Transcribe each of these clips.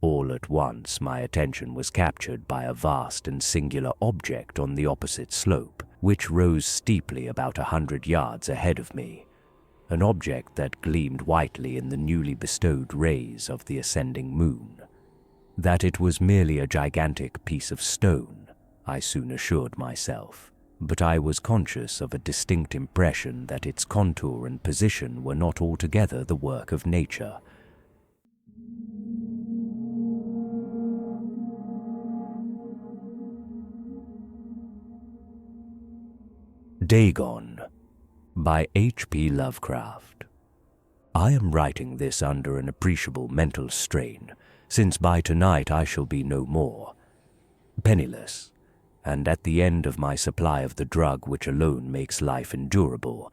All at once my attention was captured by a vast and singular object on the opposite slope, which rose steeply about 100 yards ahead of me, an object that gleamed whitely in the newly bestowed rays of the ascending moon. That it was merely a gigantic piece of stone, I soon assured myself, but I was conscious of a distinct impression that its contour and position were not altogether the work of nature. Dagon by H.P. Lovecraft. I am writing this under an appreciable mental strain, since by tonight I shall be no more. Penniless, and at the end of my supply of the drug which alone makes life endurable,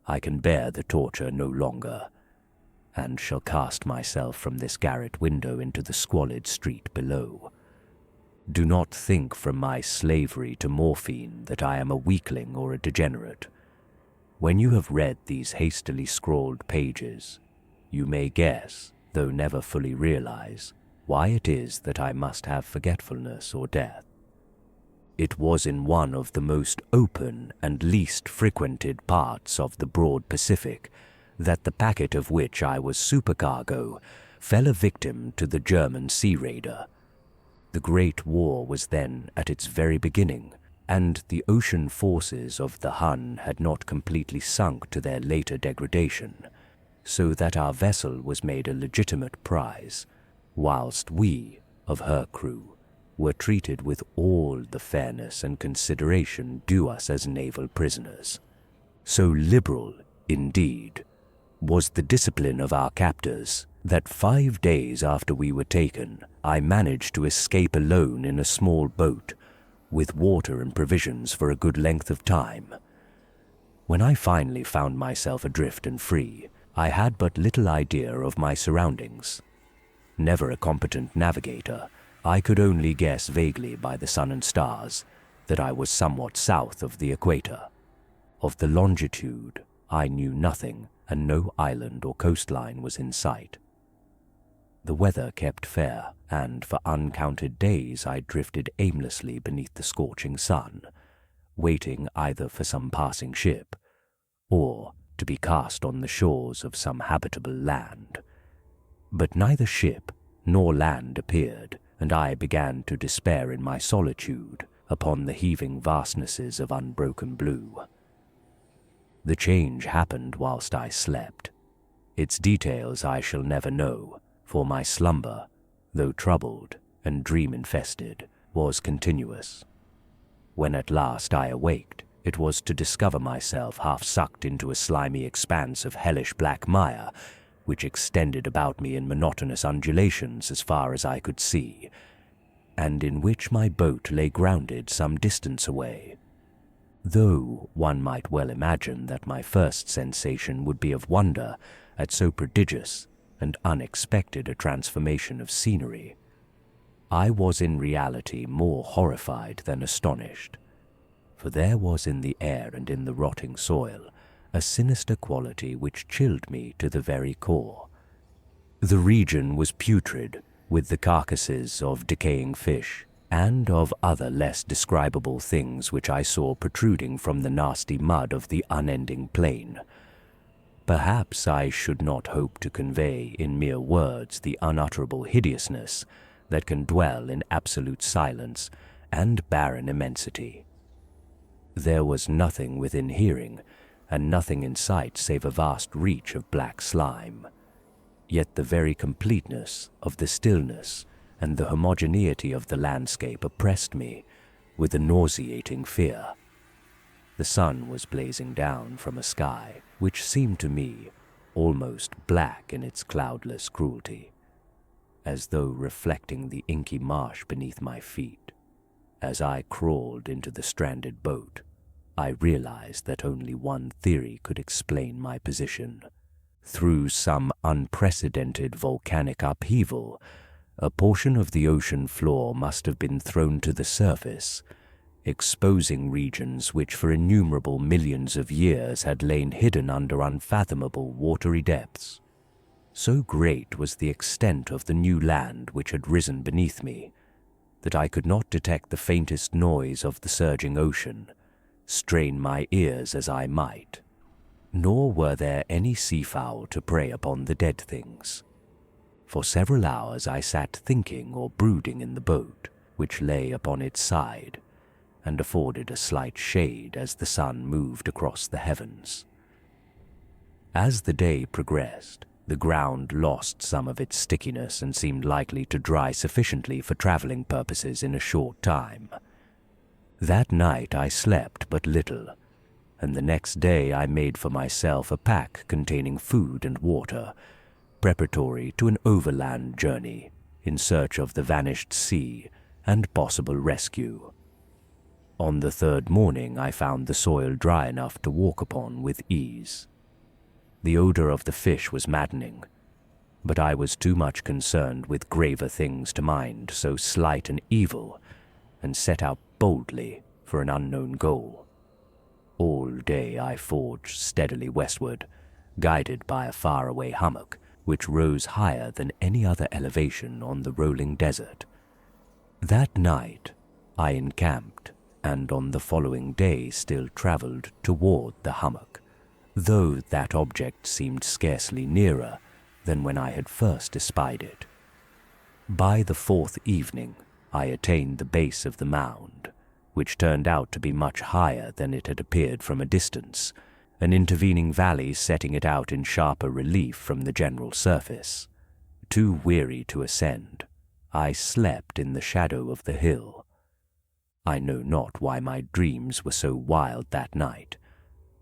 I can bear the torture no longer, and shall cast myself from this garret window into the squalid street below. Do not think from my slavery to morphine that I am a weakling or a degenerate. When you have read these hastily scrawled pages, you may guess, though never fully realize, why it is that I must have forgetfulness or death. It was in one of the most open and least frequented parts of the broad Pacific that the packet of which I was supercargo fell a victim to the German sea raider. The Great War was then at its very beginning, and the ocean forces of the Hun had not completely sunk to their later degradation, so that our vessel was made a legitimate prize, whilst we, of her crew, were treated with all the fairness and consideration due us as naval prisoners. So liberal, indeed, was the discipline of our captors that 5 days after we were taken, I managed to escape alone in a small boat, with water and provisions for a good length of time. When I finally found myself adrift and free, I had but little idea of my surroundings. Never a competent navigator, I could only guess vaguely by the sun and stars that I was somewhat south of the equator. Of the longitude, I knew nothing, and no island or coastline was in sight. The weather kept fair, and for uncounted days I drifted aimlessly beneath the scorching sun, waiting either for some passing ship, or to be cast on the shores of some habitable land. But neither ship nor land appeared, and I began to despair in my solitude upon the heaving vastnesses of unbroken blue. The change happened whilst I slept. Its details I shall never know, for my slumber, though troubled and dream-infested, was continuous. When at last I awaked, it was to discover myself half sucked into a slimy expanse of hellish black mire, which extended about me in monotonous undulations as far as I could see, and in which my boat lay grounded some distance away. Though one might well imagine that my first sensation would be of wonder at so prodigious and unexpected a transformation of scenery, I was in reality more horrified than astonished, for there was in the air and in the rotting soil a sinister quality which chilled me to the very core. The region was putrid, with the carcasses of decaying fish and of other less describable things which I saw protruding from the nasty mud of the unending plain. Perhaps I should not hope to convey in mere words the unutterable hideousness that can dwell in absolute silence and barren immensity. There was nothing within hearing, and nothing in sight save a vast reach of black slime. Yet the very completeness of the stillness and the homogeneity of the landscape oppressed me with a nauseating fear. The sun was blazing down from a sky which seemed to me almost black in its cloudless cruelty, as though reflecting the inky marsh beneath my feet. As I crawled into the stranded boat, I realized that only one theory could explain my position. Through some unprecedented volcanic upheaval, a portion of the ocean floor must have been thrown to the surface, exposing regions which for innumerable millions of years had lain hidden under unfathomable watery depths. So great was the extent of the new land which had risen beneath me, that I could not detect the faintest noise of the surging ocean, strain my ears as I might, nor were there any seafowl to prey upon the dead things. For several hours I sat thinking or brooding in the boat, which lay upon its side, and afforded a slight shade as the sun moved across the heavens. As the day progressed, the ground lost some of its stickiness and seemed likely to dry sufficiently for traveling purposes in a short time. That night I slept but little, and the next day I made for myself a pack containing food and water, preparatory to an overland journey in search of the vanished sea and possible rescue. On the third morning I found the soil dry enough to walk upon with ease. The odor of the fish was maddening, but I was too much concerned with graver things to mind so slight an evil, and set out boldly for an unknown goal. All day I forged steadily westward, guided by a faraway hummock which rose higher than any other elevation on the rolling desert. That night I encamped, and on the following day still travelled toward the hummock, though that object seemed scarcely nearer than when I had first espied it. By the fourth evening I attained the base of the mound, which turned out to be much higher than it had appeared from a distance, an intervening valley setting it out in sharper relief from the general surface. Too weary to ascend, I slept in the shadow of the hill. I know not why my dreams were so wild that night,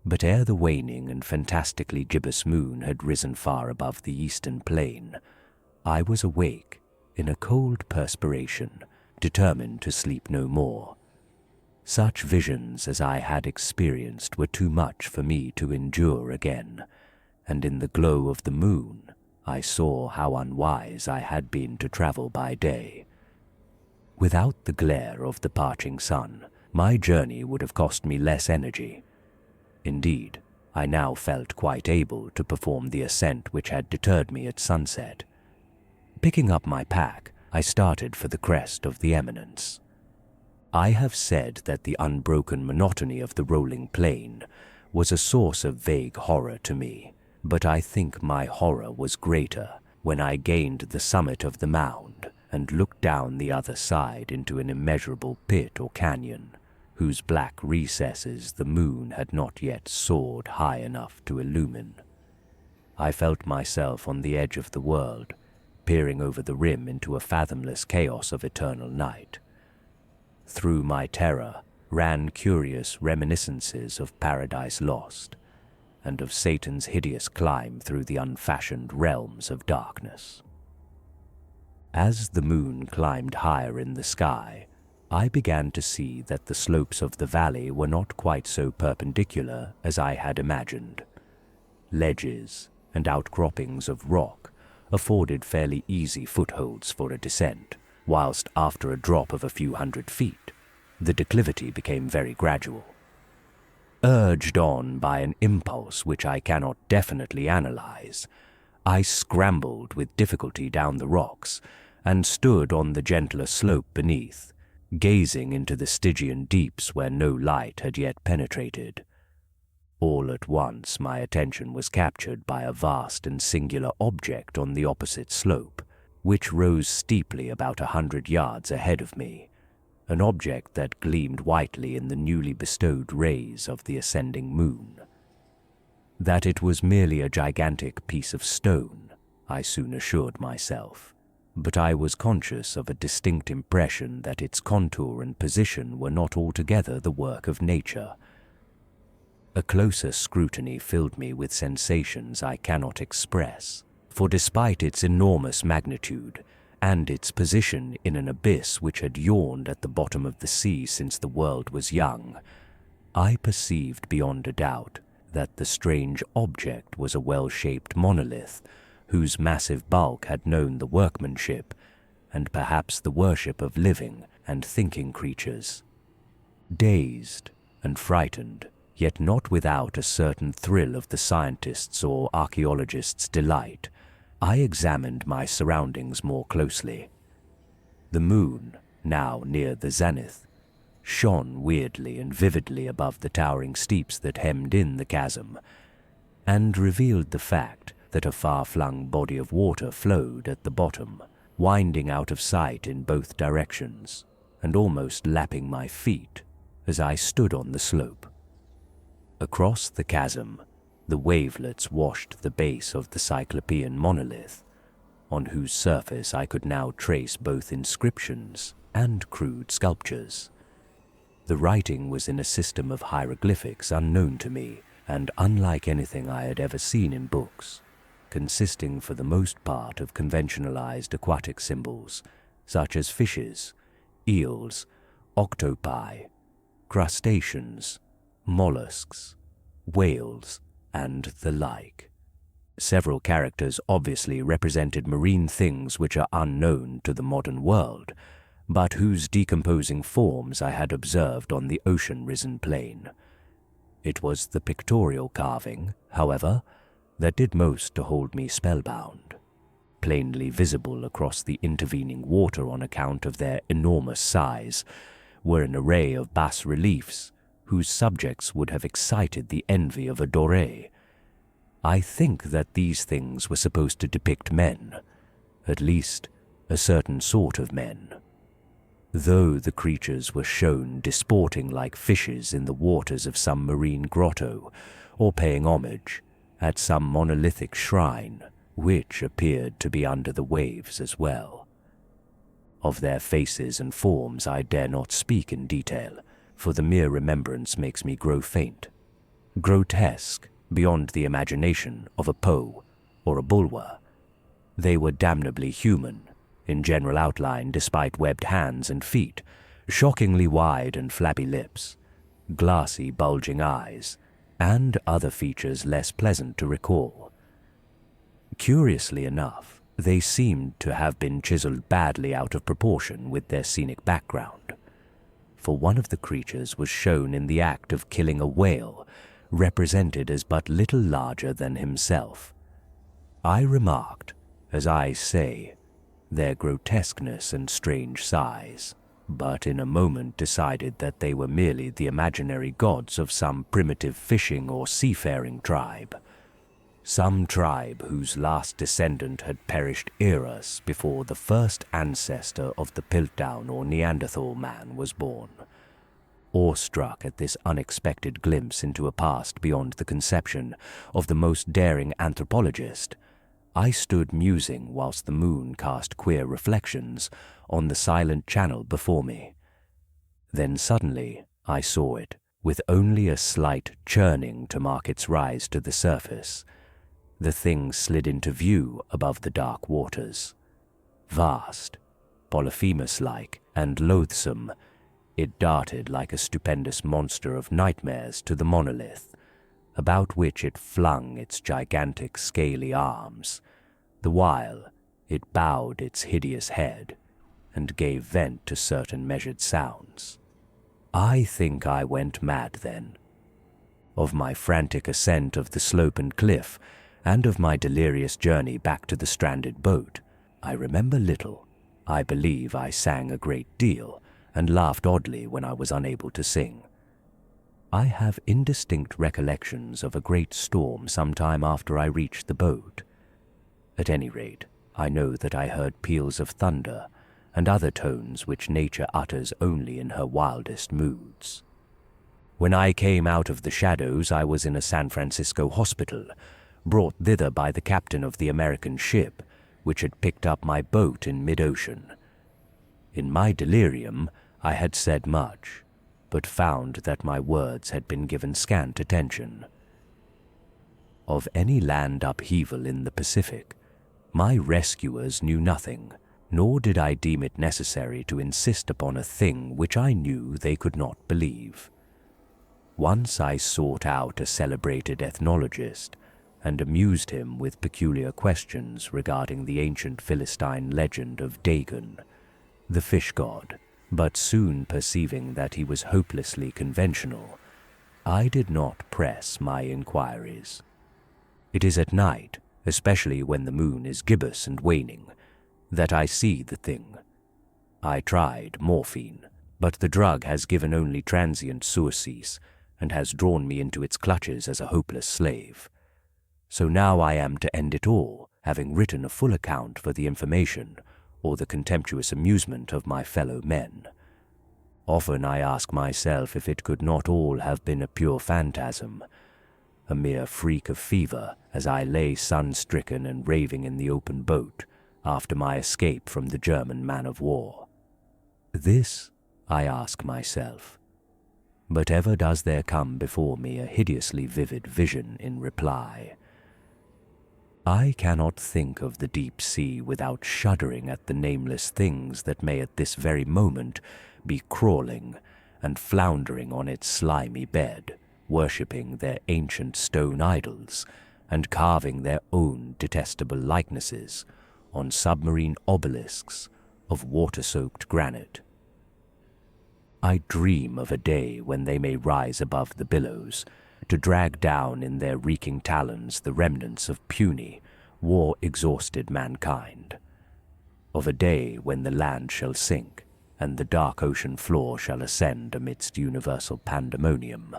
but ere the waning and fantastically gibbous moon had risen far above the eastern plain, I was awake in a cold perspiration, determined to sleep no more. Such visions as I had experienced were too much for me to endure again, and in the glow of the moon I saw how unwise I had been to travel by day. Without the glare of the parching sun, my journey would have cost me less energy. Indeed, I now felt quite able to perform the ascent which had deterred me at sunset. Picking up my pack, I started for the crest of the eminence. I have said that the unbroken monotony of the rolling plain was a source of vague horror to me, but I think my horror was greater when I gained the summit of the mound and looked down the other side into an immeasurable pit or canyon, whose black recesses the moon had not yet soared high enough to illumine. I felt myself on the edge of the world, peering over the rim into a fathomless chaos of eternal night. Through my terror ran curious reminiscences of Paradise Lost, and of Satan's hideous climb through the unfashioned realms of darkness. As the moon climbed higher in the sky, I began to see that the slopes of the valley were not quite so perpendicular as I had imagined. Ledges and outcroppings of rock afforded fairly easy footholds for a descent, whilst after a drop of a few hundred feet, the declivity became very gradual. Urged on by an impulse which I cannot definitely analyze, I scrambled with difficulty down the rocks and stood on the gentler slope beneath, gazing into the Stygian deeps where no light had yet penetrated. All at once my attention was captured by a vast and singular object on the opposite slope, which rose steeply about 100 yards ahead of me, an object that gleamed whitely in the newly bestowed rays of the ascending moon. That it was merely a gigantic piece of stone, I soon assured myself, but I was conscious of a distinct impression that its contour and position were not altogether the work of nature. A closer scrutiny filled me with sensations I cannot express, for despite its enormous magnitude and its position in an abyss which had yawned at the bottom of the sea since the world was young, I perceived beyond a doubt that the strange object was a well-shaped monolith whose massive bulk had known the workmanship and perhaps the worship of living and thinking creatures. Dazed and frightened, yet not without a certain thrill of the scientist's or archaeologist's delight, I examined my surroundings more closely. The moon, now near the zenith, shone weirdly and vividly above the towering steeps that hemmed in the chasm, and revealed the fact that a far-flung body of water flowed at the bottom, winding out of sight in both directions, and almost lapping my feet as I stood on the slope. Across the chasm, the wavelets washed the base of the Cyclopean monolith, on whose surface I could now trace both inscriptions and crude sculptures. The writing was in a system of hieroglyphics unknown to me and unlike anything I had ever seen in books, consisting for the most part of conventionalized aquatic symbols, such as fishes, eels, octopi, crustaceans, mollusks, whales, and the like. Several characters obviously represented marine things which are unknown to the modern world, but whose decomposing forms I had observed on the ocean-risen plain. It was the pictorial carving, however, that did most to hold me spellbound. Plainly visible across the intervening water on account of their enormous size were an array of bas-reliefs whose subjects would have excited the envy of a Doré. I think that these things were supposed to depict men, at least a certain sort of men. Though the creatures were shown disporting like fishes in the waters of some marine grotto, or paying homage at some monolithic shrine, which appeared to be under the waves as well. Of their faces and forms I dare not speak in detail, for the mere remembrance makes me grow faint. Grotesque, beyond the imagination of a Poe or a Bulwer, they were damnably human, in general outline despite webbed hands and feet, shockingly wide and flabby lips, glassy bulging eyes, and other features less pleasant to recall. Curiously enough, they seemed to have been chiseled badly out of proportion with their scenic background, for one of the creatures was shown in the act of killing a whale, represented as but little larger than himself. I remarked, as I say, their grotesqueness and strange size, but in a moment decided that they were merely the imaginary gods of some primitive fishing or seafaring tribe. Some tribe whose last descendant had perished eras before the first ancestor of the Piltdown or Neanderthal man was born. Awestruck at this unexpected glimpse into a past beyond the conception of the most daring anthropologist, I stood musing whilst the moon cast queer reflections on the silent channel before me. Then suddenly I saw it, with only a slight churning to mark its rise to the surface. The thing slid into view above the dark waters. Vast, Polyphemus-like, and loathsome, it darted like a stupendous monster of nightmares to the monolith, about which it flung its gigantic scaly arms, the while it bowed its hideous head and gave vent to certain measured sounds. I think I went mad then. Of my frantic ascent of the slope and cliff, and of my delirious journey back to the stranded boat, I remember little. I believe I sang a great deal, and laughed oddly when I was unable to sing. I have indistinct recollections of a great storm some time after I reached the boat. At any rate, I know that I heard peals of thunder and other tones which nature utters only in her wildest moods. When I came out of the shadows, I was in a San Francisco hospital, brought thither by the captain of the American ship, which had picked up my boat in mid-ocean. In my delirium, I had said much, but found that my words had been given scant attention. Of any land upheaval in the Pacific, my rescuers knew nothing, nor did I deem it necessary to insist upon a thing which I knew they could not believe. Once I sought out a celebrated ethnologist, and amused him with peculiar questions regarding the ancient Philistine legend of Dagon, the fish god, but soon perceiving that he was hopelessly conventional, I did not press my inquiries. It is at night especially when the moon is gibbous and waning, that I see the thing. I tried morphine, but the drug has given only transient surcease and has drawn me into its clutches as a hopeless slave. So now I am to end it all, having written a full account for the information or the contemptuous amusement of my fellow men. Often I ask myself if it could not all have been a pure phantasm, a mere freak of fever as I lay sun-stricken and raving in the open boat after my escape from the German man-of-war. This I ask myself, but ever does there come before me a hideously vivid vision in reply. I cannot think of the deep sea without shuddering at the nameless things that may at this very moment be crawling and floundering on its slimy bed, worshipping their ancient stone idols and carving their own detestable likenesses on submarine obelisks of water-soaked granite. I dream of a day when they may rise above the billows, to drag down in their reeking talons the remnants of puny, war-exhausted mankind. Of a day when the land shall sink, and the dark ocean floor shall ascend amidst universal pandemonium.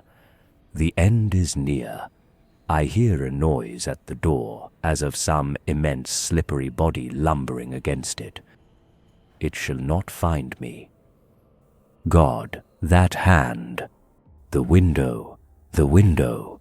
The end is near. I hear a noise at the door, as of some immense slippery body lumbering against it. It shall not find me. God, that hand, the window, the window.